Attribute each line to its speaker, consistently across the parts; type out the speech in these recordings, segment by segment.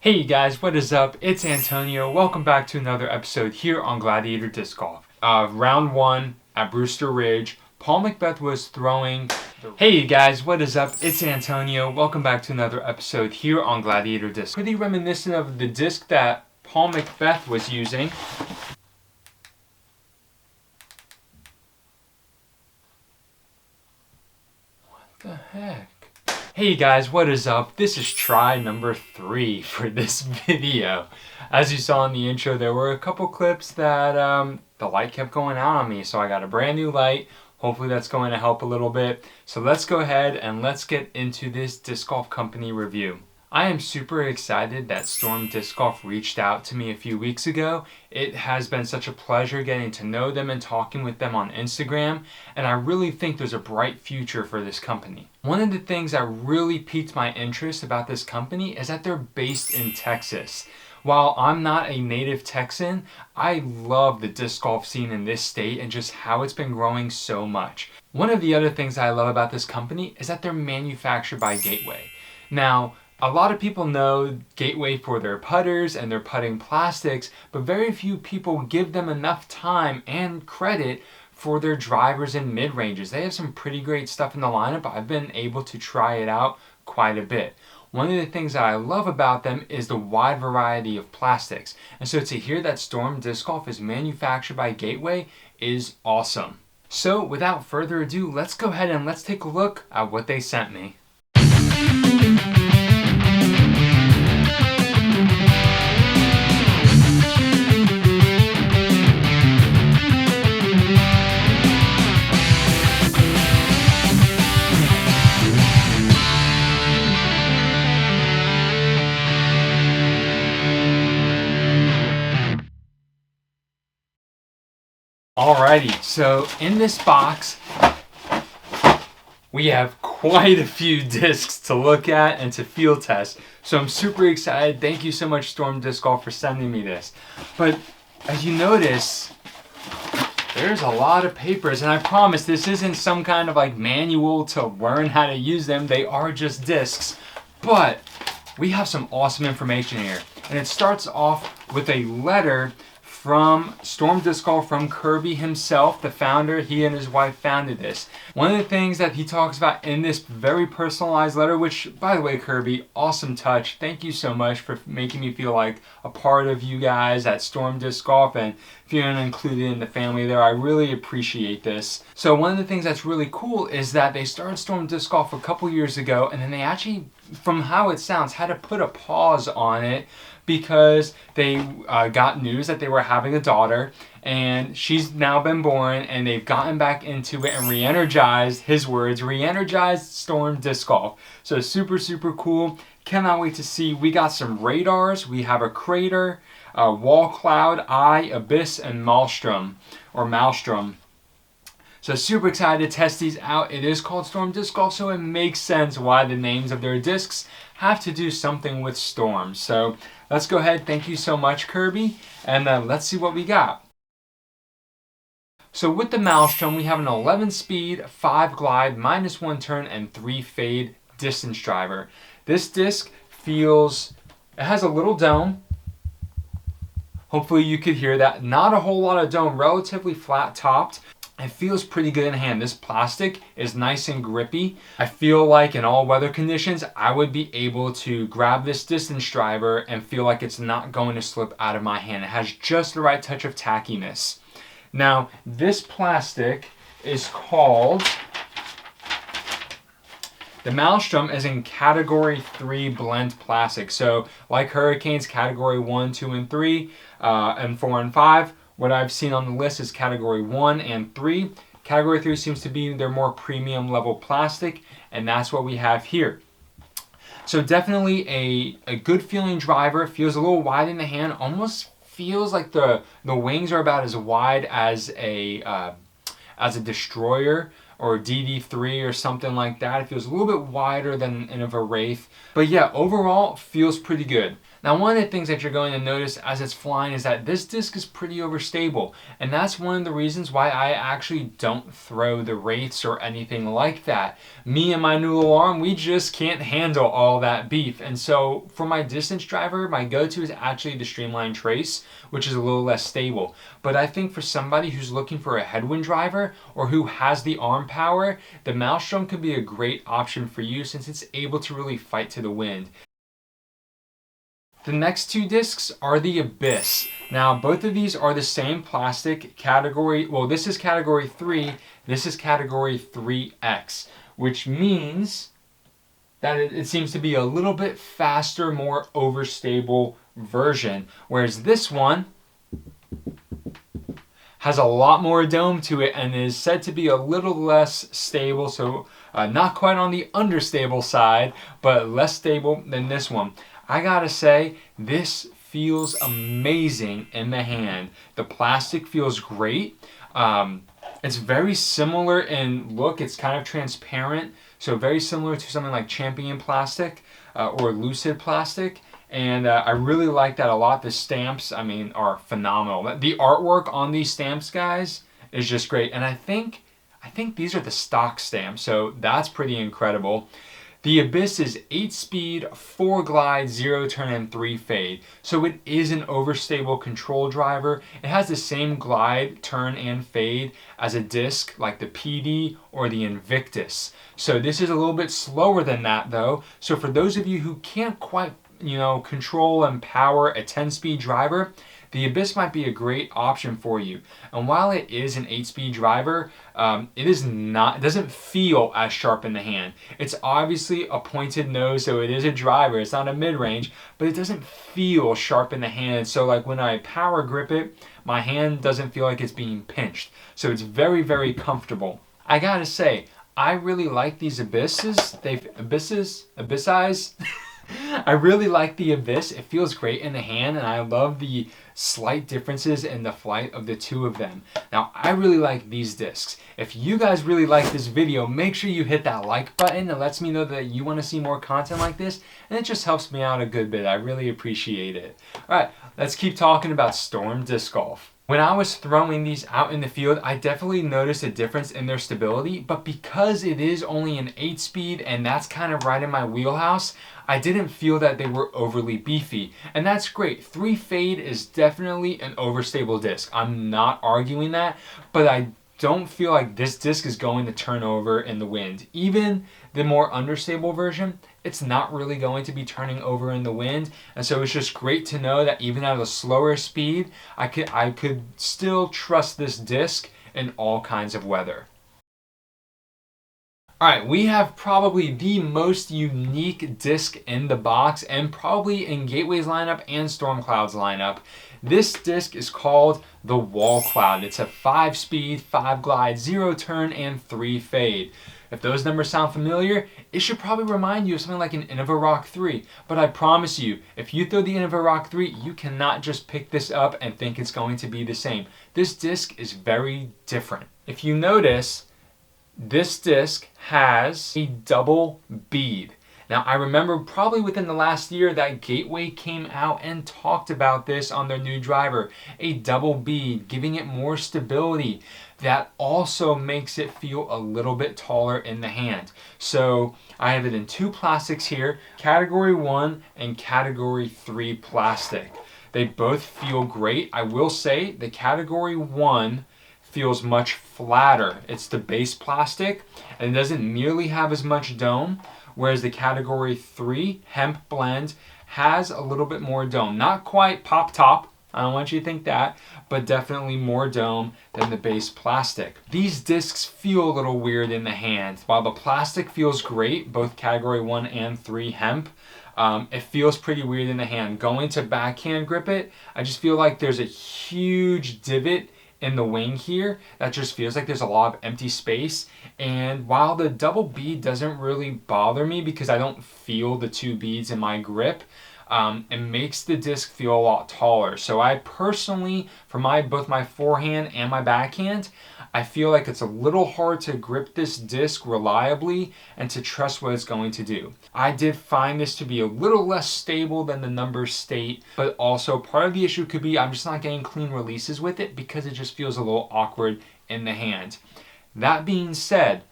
Speaker 1: Hey you guys, what is up? It's Antonio. Welcome back to another episode here on Gladiator Disc Golf. Round 1 at Brewster Ridge. Paul Macbeth was throwing... Hey you guys, what is up? It's Antonio. Welcome back to another episode here on Gladiator Disc. Pretty reminiscent of the disc that Paul Macbeth was using. What the heck? Hey guys, what is up? This is try number 3 for this video. As you saw in the intro, there were a couple clips that the light kept going out on me, so I got a brand new light. Hopefully that's going to help a little bit. So let's go ahead and let's get into this disc golf company review. I am super excited that Storm Disc Golf reached out to me a few weeks ago. It has been such a pleasure getting to know them and talking with them on Instagram, and I really think there's a bright future for this company. One of the things that really piqued my interest about this company is that they're based in Texas. While I'm not a native Texan, I love the disc golf scene in this state and just how it's been growing so much. One of the other things I love about this company is that they're manufactured by Gateway. Now, a lot of people know Gateway for their putters and their putting plastics, but very few people give them enough time and credit for their drivers and mid-ranges. They have some pretty great stuff in the lineup. I've been able to try it out quite a bit. One of the things that I love about them is the wide variety of plastics. And so to hear that Storm Disc Golf is manufactured by Gateway is awesome. So without further ado, let's go ahead and let's take a look at what they sent me. Alrighty, so in this box, we have quite a few discs to look at and to field test. So I'm super excited. Thank you so much, Storm Disc Golf, for sending me this. But as you notice, there's a lot of papers, and I promise this isn't some kind of like manual to learn how to use them. They are just discs. But we have some awesome information here. And it starts off with a letter from Storm Disc Golf, from Kirby himself, the founder. He and his wife founded this. One of the things that he talks about in this very personalized letter, which, by the way, Kirby, awesome touch. Thank you so much for making me feel like a part of you guys at Storm Disc Golf and feeling included in the family there. I really appreciate this. So one of the things that's really cool is that they started Storm Disc Golf a couple years ago, and then they actually, from how it sounds, had to put a pause on it because they got news that they were having a daughter, and she's now been born, and they've gotten back into it and re-energized, his words, re-energized Storm Disc Golf. So super, super cool. Cannot wait to see. We got some radars. We have a crater, Wallcloud, Eye, Abyss, and Maelstrom. So super excited to test these out. It is called Storm Disc Golf, so it makes sense why the names of their discs have to do something with storm. So let's go ahead. Thank you so much, Kirby. And let's see what we got. So with the Maelstrom, we have an 11 speed, 5 glide, -1 turn, and 3 fade distance driver. This disc feels, it has a little dome. Hopefully you could hear that. Not a whole lot of dome, relatively flat topped. It feels pretty good in hand. This plastic is nice and grippy. I feel like in all weather conditions, I would be able to grab this distance driver and feel like it's not going to slip out of my hand. It has just the right touch of tackiness. Now, this plastic is called, the Maelstrom is in category 3 blend plastic. So like Hurricanes, category 1, 2, and 3, and 4 and 5. What I've seen on the list is category 1 and 3. Category 3 seems to be their more premium level plastic, and that's what we have here. So definitely a good feeling driver. Feels a little wide in the hand. Almost feels like the wings are about as wide as a Destroyer or DD3 or something like that. It feels a little bit wider than of a Wraith. But yeah, overall feels pretty good. Now, one of the things that you're going to notice as it's flying is that this disc is pretty overstable, and that's one of the reasons why I actually don't throw the Wraiths or anything like that. Me and my new little arm, we just can't handle all that beef, and so for my distance driver, my go-to is actually the Streamline Trace, which is a little less stable. But I think for somebody who's looking for a headwind driver or who has the arm power, the Maelstrom could be a great option for you since it's able to really fight to the wind. The next two discs are the Abyss. Now, both of these are the same plastic category. Well, this is category 3, this is category 3X, which means that it seems to be a little bit faster, more overstable version, whereas this one has a lot more dome to it and is said to be a little less stable, so not quite on the understable side, but less stable than this one. I gotta say, this feels amazing in the hand. The plastic feels great. It's very similar in look. It's kind of transparent, so very similar to something like Champion plastic or Lucid plastic. And I really like that a lot. The stamps, I mean, are phenomenal. The artwork on these stamps, guys, is just great. And I think these are the stock stamps, so that's pretty incredible. The Abyss is 8-speed, 4 glide, 0 turn, and 3 fade. So it is an overstable control driver. It has the same glide, turn, and fade as a disc like the PD or the Invictus. So this is a little bit slower than that though. So for those of you who can't quite, control and power a 10-speed driver, the Abyss might be a great option for you. And while it is an 8-speed driver, it doesn't feel as sharp in the hand. It's obviously a pointed nose, so it is a driver. It's not a mid-range, but it doesn't feel sharp in the hand. So like when I power grip it, my hand doesn't feel like it's being pinched. So it's very, very comfortable. I gotta say, I really like these Abysses. Abyssize. I really like the Abyss. It feels great in the hand, and I love the slight differences in the flight of the two of them. Now, I really like these discs. If you guys really like this video, make sure you hit that like button. It lets me know that you want to see more content like this, and it just helps me out a good bit. I really appreciate it. All right, let's keep talking about Storm Disc Golf. When I was throwing these out in the field, I definitely noticed a difference in their stability, but because it is only an 8-speed and that's kind of right in my wheelhouse, I didn't feel that they were overly beefy. And that's great. 3 fade is definitely an overstable disc. I'm not arguing that, but I don't feel like this disc is going to turn over in the wind. Even the more understable version, it's not really going to be turning over in the wind. And so it's just great to know that even at a slower speed, I could still trust this disc in all kinds of weather. Alright, we have probably the most unique disc in the box and probably in Gateway's lineup and Stormcloud's lineup. This disc is called the Wallcloud. It's a 5-speed, 5 glide, 0 turn, and 3 fade. If those numbers sound familiar, it should probably remind you of something like an Innovarock 3. But I promise you, if you throw the Innovarock 3, you cannot just pick this up and think it's going to be the same. This disc is very different. If you notice, this disc has a double bead. Now, I remember probably within the last year that Gateway came out and talked about this on their new driver. A double bead, giving it more stability. That also makes it feel a little bit taller in the hand. So I have it in 2 plastics here, Category 1 and Category 3 plastic. They both feel great. I will say the Category 1 feels much flatter. It's the base plastic and it doesn't nearly have as much dome, whereas the Category 3 hemp blend has a little bit more dome. Not quite pop top, I don't want you to think that, but definitely more dome than the base plastic. These discs feel a little weird in the hand. While the plastic feels great, both Category 1 and 3 hemp, it feels pretty weird in the hand. Going to backhand grip it, I just feel like there's a huge divot in the wing here that just feels like there's a lot of empty space. And while the double bead doesn't really bother me because I don't feel the 2 beads in my grip, it makes the disc feel a lot taller. So I personally, for both my forehand and my backhand, I feel like it's a little hard to grip this disc reliably and to trust what it's going to do. I did find this to be a little less stable than the numbers state, but also part of the issue could be I'm just not getting clean releases with it because it just feels a little awkward in the hand. That being said,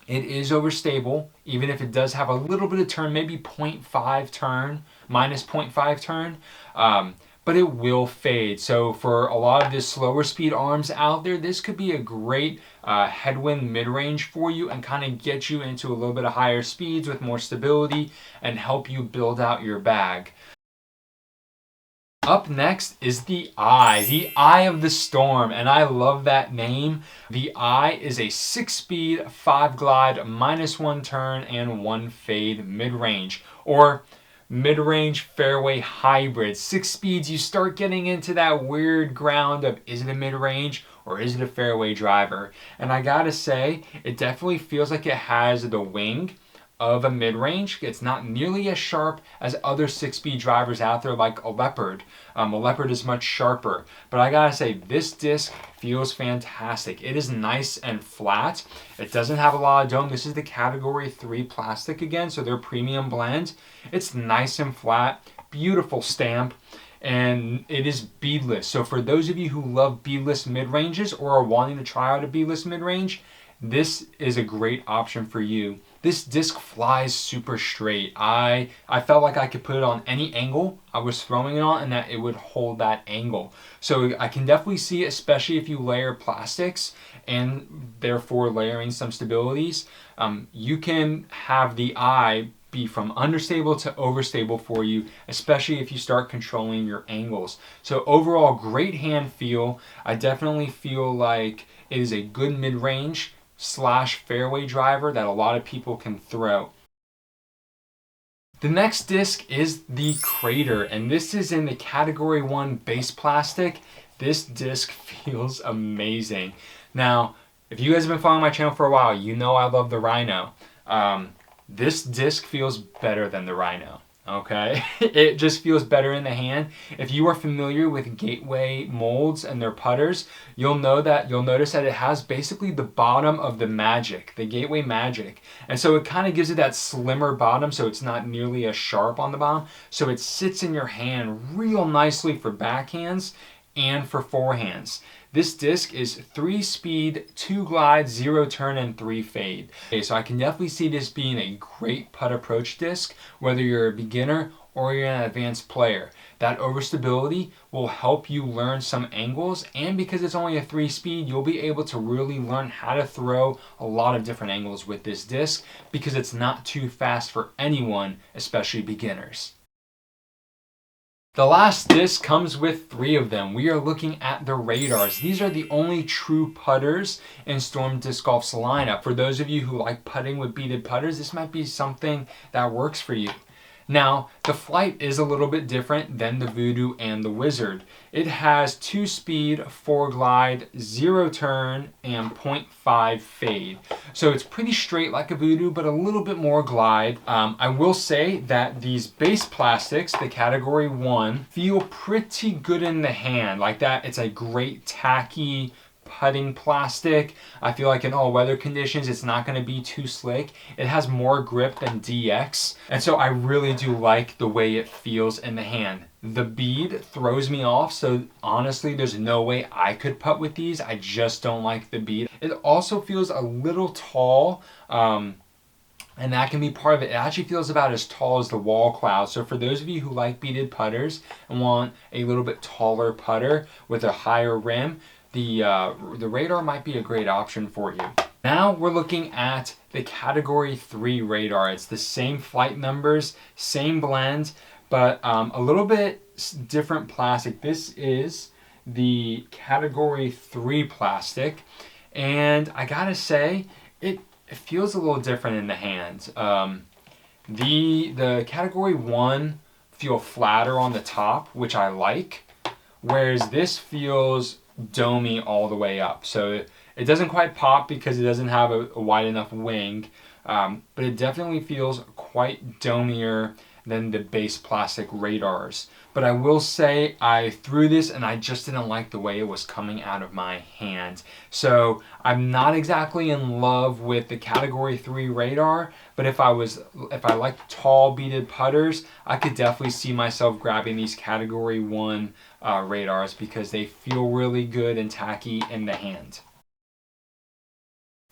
Speaker 1: it is overstable, even if it does have a little bit of turn, maybe 0.5 turn, minus 0.5 turn, but it will fade. So for a lot of the slower speed arms out there, this could be a great headwind mid-range for you and kind of get you into a little bit of higher speeds with more stability and help you build out your bag. Up next is the Eye of the Storm, and I love that name. The Eye is a 6-speed, 5-glide, -1 turn, and 1 fade mid-range, or mid-range fairway hybrid. 6 speeds, you start getting into that weird ground of is it a mid-range or is it a fairway driver? And I gotta say, it definitely feels like it has the wing of a mid-range. It's not nearly as sharp as other 6-speed drivers out there like a Leopard. A Leopard is much sharper. But I gotta say, this disc feels fantastic. It is nice and flat. It doesn't have a lot of dome. This is the category 3 plastic again, so they're premium blend. It's nice and flat, beautiful stamp, and it is beadless. So for those of you who love beadless mid-ranges or are wanting to try out a beadless mid-range, this is a great option for you. This disc flies super straight. I felt like I could put it on any angle I was throwing it on and that it would hold that angle. So I can definitely see, especially if you layer plastics and therefore layering some stabilities, you can have the Eye be from understable to overstable for you, especially if you start controlling your angles. So overall, great hand feel. I definitely feel like it is a good mid-range / fairway driver that a lot of people can throw. The next disc is the Crater, and this is in the category 1 base plastic. This disc feels amazing. Now, if you guys have been following my channel for a while, you know I love the Rhino. This disc feels better than the Rhino. Okay, it just feels better in the hand. If you are familiar with Gateway molds and their putters, you'll notice that it has basically the bottom of the Magic, the Gateway Magic, and so it kind of gives it that slimmer bottom, so it's not nearly as sharp on the bottom. So it sits in your hand real nicely for backhands and for forehands. This disc is 3-speed, 2-glide, 0 turn, and 3 fade. Okay, so I can definitely see this being a great putt approach disc, whether you're a beginner or you're an advanced player. That overstability will help you learn some angles, and because it's only a 3-speed, you'll be able to really learn how to throw a lot of different angles with this disc because it's not too fast for anyone, especially beginners. The last disc comes with 3 of them. We are looking at the Radars. These are the only true putters in Storm Disc Golf's lineup. For those of you who like putting with beaded putters, this might be something that works for you. Now, the flight is a little bit different than the Voodoo and the Wizard. It has 2-speed, 4-glide, 0 turn, and 0.5 fade. So it's pretty straight like a Voodoo, but a little bit more glide. I will say that these base plastics, the category 1, feel pretty good in the hand. Like that, it's a great tacky putting plastic. I feel like in all weather conditions it's not going to be too slick. It has more grip than DX, and so I really do like the way it feels in the hand. The bead throws me off, so honestly there's no way I could putt with these. I just don't like the bead. It also feels a little tall, and that can be part of it. It actually feels about as tall as the Wallcloud. So for those of you who like beaded putters and want a little bit taller putter with a higher rim, the Radar might be a great option for you. Now we're looking at the category 3 Radar. It's the same flight numbers, same blend, but a little bit different plastic. This is the category 3 plastic, and I gotta say, it feels a little different in the hand. The category 1 feel flatter on the top, which I like, whereas this feels domey all the way up. So it doesn't quite pop because it doesn't have a wide enough wing, but it definitely feels quite domier than the base plastic radars. But I will say I threw this and I just didn't like the way it was coming out of my hand. So I'm not exactly in love with the Category 3 radar, but if I like tall beaded putters, I could definitely see myself grabbing these Category 1 radars because they feel really good and tacky in the hand.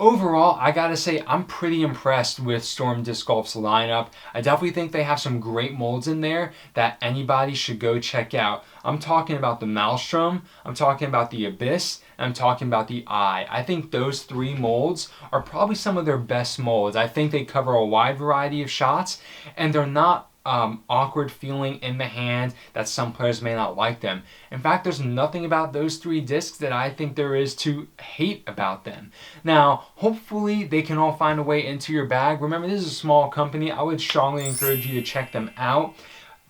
Speaker 1: Overall, I gotta say, I'm pretty impressed with Storm Disc Golf's lineup. I definitely think they have some great molds in there that anybody should go check out. I'm talking about the Maelstrom, I'm talking about the Abyss, and I'm talking about the Eye. I think those three molds are probably some of their best molds. I think they cover a wide variety of shots, and they're not awkward feeling in the hand that some players may not like them. In fact, there's nothing about those three discs that I think there is to hate about them. Now, hopefully they can all find a way into your bag. Remember, this is a small company. I would strongly encourage you to check them out.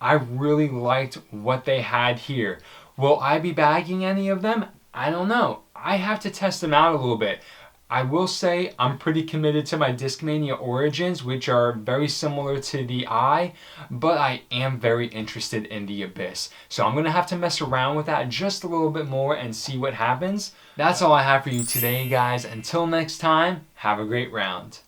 Speaker 1: I really liked what they had here. Will I be bagging any of them? I don't know. I have to test them out a little bit. I will say I'm pretty committed to my Discmania Origins, which are very similar to the Eye, but I am very interested in the Abyss. So I'm going to have to mess around with that just a little bit more and see what happens. That's all I have for you today, guys. Until next time, have a great round.